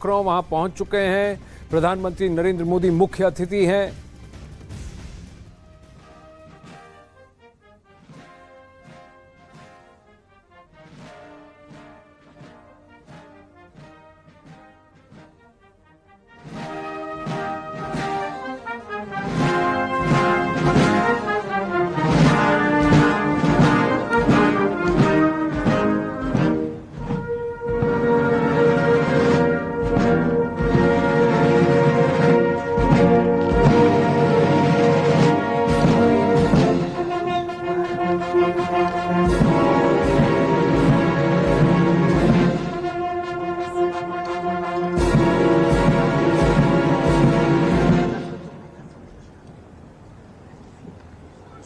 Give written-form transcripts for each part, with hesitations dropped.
Macron वहां पहुंच चुके हैं। प्रधानमंत्री नरेंद्र मोदी मुख्य अतिथि हैं।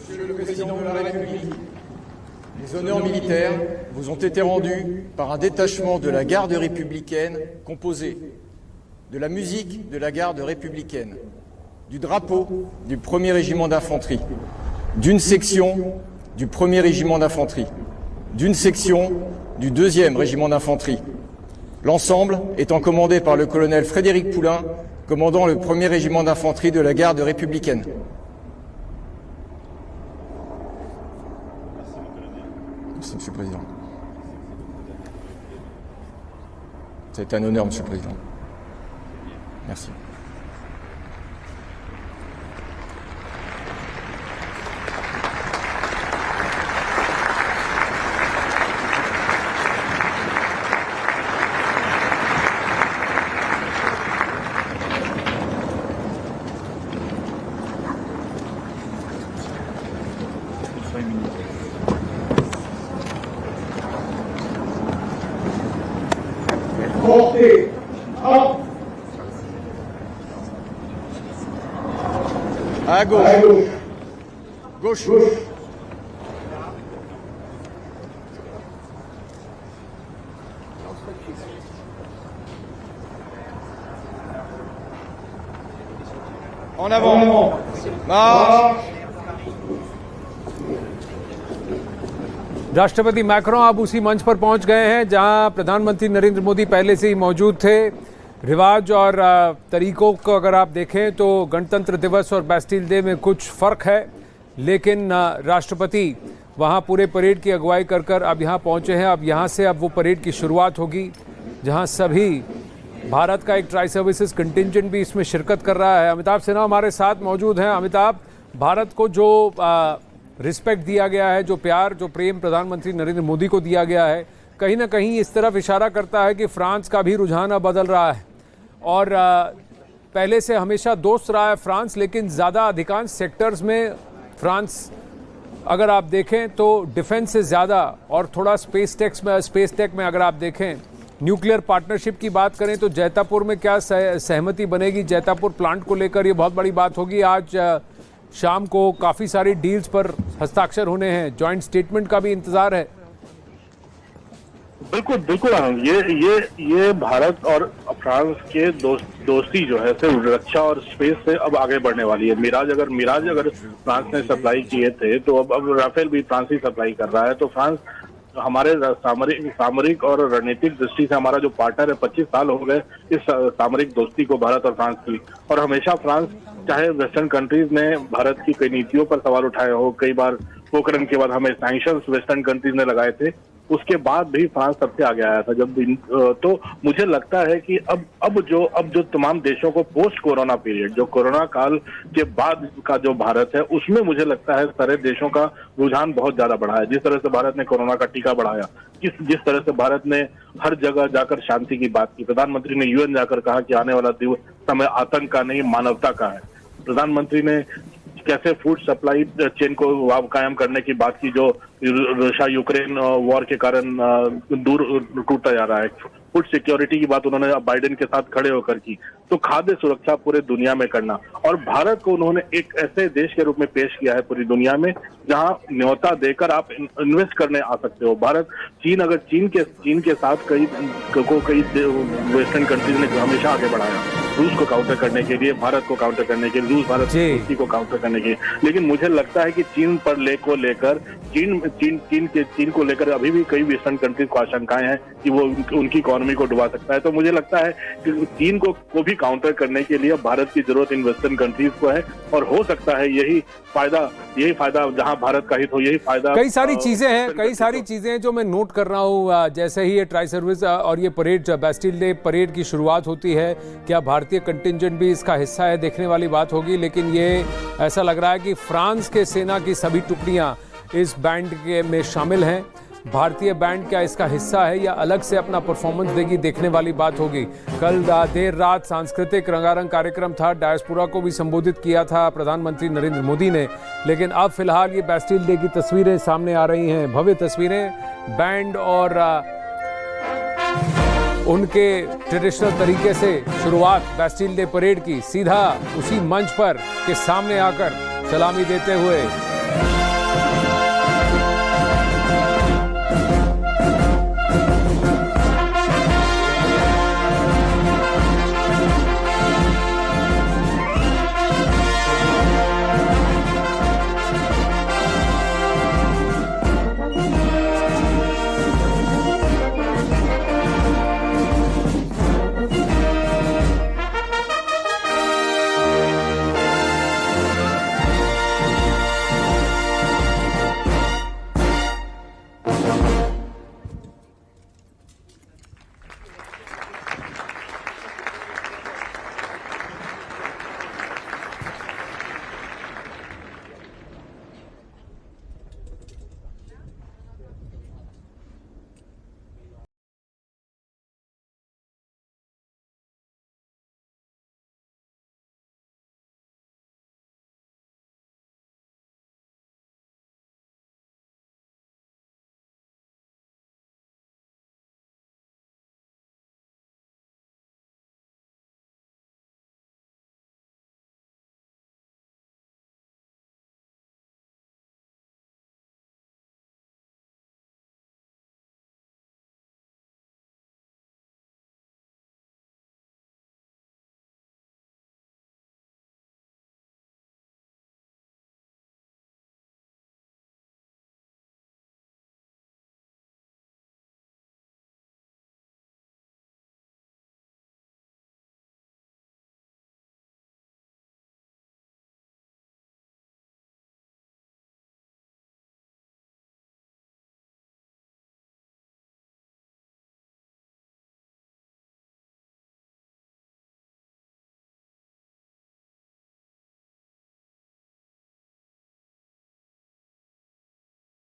Monsieur le Président de la République, les honneurs militaires vous ont été rendus par un détachement de la garde républicaine composé de la musique de la garde républicaine, du drapeau du 1er régiment d'infanterie, d'une section du 1er régiment d'infanterie, d'une section du 2e régiment d'infanterie. L'ensemble étant commandé par le colonel Frédéric Poulain, commandant le 1er régiment d'infanterie de la garde républicaine. Merci, Monsieur le Président. C'est un honneur, Monsieur le Président. Merci. Portez à À gauche. gauche, Gauche. En avant. Marche. राष्ट्रपति Macron अब उसी मंच पर पहुंच गए हैं जहां प्रधानमंत्री नरेंद्र मोदी पहले से ही मौजूद थे। रिवाज और तरीकों को अगर आप देखें तो गणतंत्र दिवस और बैस्टिल डे में कुछ फर्क है, लेकिन राष्ट्रपति वहां पूरे परेड की अगुवाई कर अब यहां पहुंचे हैं। अब यहां से अब वो परेड की शुरुआत होगी जहां सभी भारत का एक ट्राई सर्विसेज कंटिंजेंट भी इसमें शिरकत कर रहा है। अमिताभ सिन्हा हमारे साथ मौजूद हैं। अमिताभ, भारत को जो रिस्पेक्ट दिया गया है, जो प्यार, जो प्रेम प्रधानमंत्री नरेंद्र मोदी को दिया गया है, कहीं ना कहीं इस तरफ इशारा करता है कि फ्रांस का भी रुझान अब बदल रहा है। और पहले से हमेशा दोस्त रहा है फ्रांस, लेकिन ज़्यादा अधिकांश सेक्टर्स में फ्रांस अगर आप देखें तो डिफेंस से ज़्यादा और थोड़ा स्पेस टेक में अगर आप देखें, न्यूक्लियर पार्टनरशिप की बात करें तो जैतापुर में क्या सहमति बनेगी, जैतापुर प्लांट को लेकर ये बहुत बड़ी बात होगी। आज शाम को काफ़ी सारी डील्स पर हस्ताक्षर होने हैं, जॉइंट स्टेटमेंट का भी इंतजार है। बिल्कुल बिल्कुल ये भारत और फ्रांस के दोस्ती जो है सिर्फ रक्षा और स्पेस से अब आगे बढ़ने वाली है। मिराज अगर फ्रांस ने सप्लाई किए थे तो अब राफेल भी फ्रांस ही सप्लाई कर रहा है। तो फ्रांस हमारे सामरिक और रणनीतिक दृष्टि से हमारा जो पार्टनर है, 25 साल हो गए इस सामरिक दोस्ती को भारत और फ्रांस की। और हमेशा फ्रांस, चाहे वेस्टर्न कंट्रीज ने भारत की कई नीतियों पर सवाल उठाए हो, कई बार पोखरण के बाद हमें सैंक्शंस वेस्टर्न कंट्रीज ने लगाए थे, उसके बाद भी फ्रांस सबसे आगे आया था। तो मुझे लगता है कि अब जो तमाम देशों को पोस्ट कोरोना पीरियड, जो कोरोना काल के बाद का जो भारत है, उसमें मुझे लगता है सारे देशों का रुझान बहुत ज्यादा बढ़ा है। जिस तरह से भारत ने कोरोना का टीका बढ़ाया, जिस तरह से भारत ने हर जगह जाकर शांति की बात की, प्रधानमंत्री ने यूएन जाकर कहा कि आने वाला समय आतंक का नहीं मानवता का है। प्रधानमंत्री ने कैसे फूड सप्लाई चेन को कायम करने की बात की, जो रशिया यूक्रेन वॉर के कारण दूर टूटता जा रहा है। फूड सिक्योरिटी की बात उन्होंने बाइडेन के साथ खड़े होकर की। तो खाद्य सुरक्षा पूरे दुनिया में करना, और भारत को उन्होंने एक ऐसे देश के रूप में पेश किया है पूरी दुनिया में जहां न्योता देकर आप इन्वेस्ट करने आ सकते हो। भारत चीन के साथ कई वेस्टर्न कंट्रीज ने हमेशा आगे बढ़ाया। रूस को काउंटर करने के लिए, भारत को काउंटर करने के लिए, रूस भारत दोस्ती को काउंटर करने के लिए। लेकिन मुझे लगता है कि चीन को लेकर चीन को लेकर अभी भी कई वेस्टर्न कंट्रीज को आशंकाएं हैं कि वो उनकी इकोनॉमी को डुबा सकता है। तो मुझे लगता है कि चीन को भी काउंटर करने के लिए भारत की जरूरत इन वेस्टर्न कंट्रीज को है, और हो सकता है यही फायदा जहां भारत का हित हो, यही फायदा। कई सारी चीजें हैं जो मैं नोट कर रहा हूँ। जैसे ही ये ट्राई सर्विस और ये परेड, बेस्टिल डे परेड की शुरुआत होती है, क्या भारतीय कंटिंजेंट भी इसका हिस्सा है, देखने वाली बात होगी। लेकिन ये ऐसा लग रहा है कि फ्रांस के सेना की सभी टुकड़ियां इस बैंड में शामिल हैं। भारतीय बैंड क्या इसका हिस्सा है या अलग से अपना परफॉर्मेंस देगी, देखने वाली बात होगी। कल देर रात सांस्कृतिक रंगारंग कार्यक्रम था, डायस्पोरा को भी संबोधित किया था प्रधानमंत्री नरेंद्र मोदी ने। लेकिन अब फिलहाल ये बेस्टिल डे की तस्वीरें सामने आ रही हैं, भव्य तस्वीरें, बैंड और उनके ट्रेडिशनल तरीके से शुरुआत बेस्टिल डे परेड की, सीधा उसी मंच पर के सामने आकर सलामी देते हुए।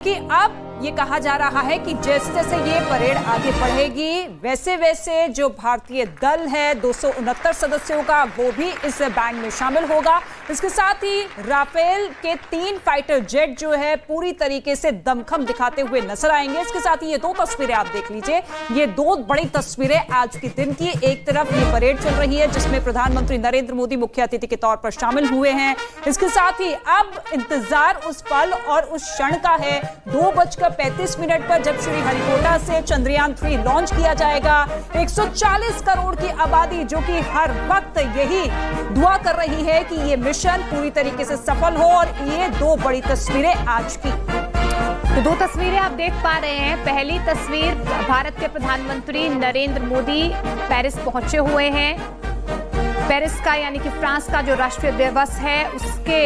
कि अब ये कहा जा रहा है कि जैसे जैसे ये परेड आगे बढ़ेगी वैसे वैसे जो भारतीय दल है 269 सदस्यों का, वो भी इस बैंड में शामिल होगा। इसके साथ ही राफेल के 3 फाइटर जेट जो है पूरी तरीके से दमखम दिखाते हुए नजर आएंगे। इसके साथ ही ये 2 तस्वीरें आप देख लीजिए, ये 2 बड़ी तस्वीरें आज के दिन की। एक तरफ ये परेड चल रही है जिसमें प्रधानमंत्री नरेंद्र मोदी मुख्य अतिथि के तौर पर शामिल हुए हैं। इसके साथ ही अब इंतजार उस पल और उस क्षण का है 2:35 पर जब श्रीहरिकोटा से चंद्रयान 3 लॉन्च किया जाएगा। 140 करोड़ की आबादी जो कि हर वक्त यही दुआ कर रही है कि ये मिशन पूरी तरीके से सफल हो, और ये 2 बड़ी तस्वीरें आज की। तो 2 तस्वीरें आप देख पा रहे हैं। पहली तस्वीर, भारत के प्रधानमंत्री नरेंद्र मोदी पेरिस पहुंचे हुए हैं। पेरिस का यानी कि फ्रांस का जो राष्ट्रीय दिवस है उसके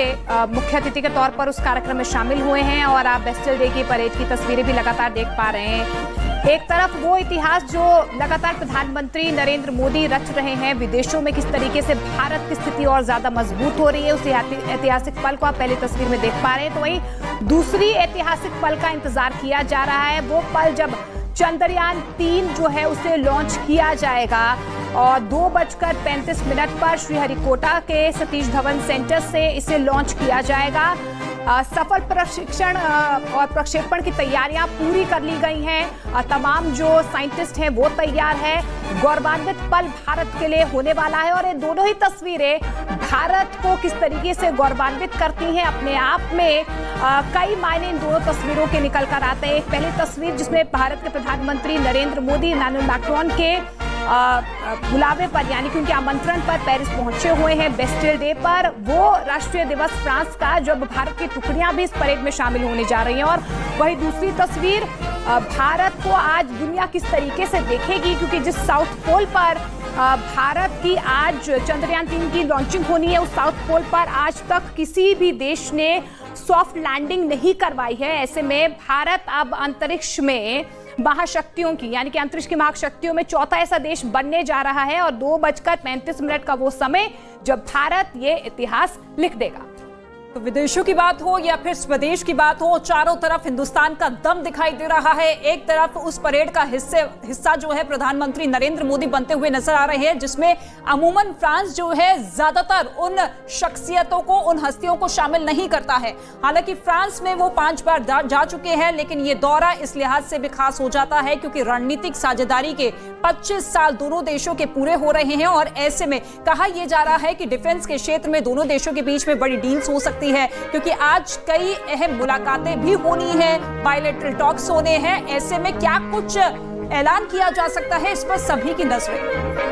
मुख्य अतिथि के तौर पर उस कार्यक्रम में शामिल हुए हैं, और आप बेस्टिल डे की परेड की तस्वीरें भी लगातार देख पा रहे हैं। एक तरफ वो इतिहास जो लगातार प्रधानमंत्री नरेंद्र मोदी रच रहे हैं, विदेशों में किस तरीके से भारत की स्थिति और ज्यादा मजबूत हो रही है, उस ऐतिहासिक पल को आप पहली तस्वीर में देख पा रहे हैं। तो वहीं दूसरी ऐतिहासिक पल का इंतजार किया जा रहा है, वो पल जब चंद्रयान 3 जो है उसे लॉन्च किया जाएगा, और 2:35 पर श्रीहरिकोटा के सतीश धवन सेंटर से इसे लॉन्च किया जाएगा। सफल प्रशिक्षण और प्रक्षेपण की तैयारियां पूरी कर ली गई हैं। तमाम जो साइंटिस्ट हैं वो तैयार है। गौरवान्वित पल भारत के लिए होने वाला है, और ये दोनों ही तस्वीरें भारत को किस तरीके से गौरवान्वित करती हैं अपने आप में कई मायने इन दोनों तस्वीरों के निकल कर आते हैं। एक पहली तस्वीर जिसमें भारत के प्रधानमंत्री नरेंद्र मोदी इमैनुअल मैक्रोन के बुलावे पर यानी कि उनके आमंत्रण पर पेरिस पहुंचे हुए हैं बेस्टिल डे पर। वो राष्ट्रीय दिवस फ्रांस का जब भारत की टुकड़ियां भी इस परेड में शामिल होने जा रही हैं। और वही दूसरी तस्वीर, भारत को आज दुनिया किस तरीके से देखेगी, क्योंकि जिस साउथ पोल पर भारत की आज चंद्रयान 3 की लॉन्चिंग होनी है, उस साउथ पोल पर आज तक किसी भी देश ने सॉफ्ट लैंडिंग नहीं करवाई है। ऐसे में भारत अब अंतरिक्ष में महाशक्तियों की यानी कि अंतरिक्ष की महाशक्तियों में चौथा ऐसा देश बनने जा रहा है। और 2:35 का वो समय जब भारत ये इतिहास लिख देगा। तो विदेशों की बात हो या फिर स्वदेश की बात हो, चारों तरफ हिंदुस्तान का दम दिखाई दे रहा है। एक तरफ उस परेड का हिस्सा जो है प्रधानमंत्री नरेंद्र मोदी बनते हुए नजर आ रहे हैं, जिसमें अमूमन फ्रांस जो है ज्यादातर उन शख्सियतों को, उन हस्तियों को शामिल नहीं करता है। हालांकि फ्रांस में वो 5 बार जा चुके हैं, लेकिन ये दौरा इस लिहाज से भी खास हो जाता है क्योंकि रणनीतिक साझेदारी के 25 साल दोनों देशों के पूरे हो रहे हैं। और ऐसे में कहा यह जा रहा है कि डिफेंस के क्षेत्र में दोनों देशों के बीच में बड़ी डील्स हो सकती है, क्योंकि आज कई अहम मुलाकातें भी होनी है, बायलैटरल टॉक्स होने हैं। ऐसे में क्या कुछ ऐलान किया जा सकता है, इस पर सभी की नजरें।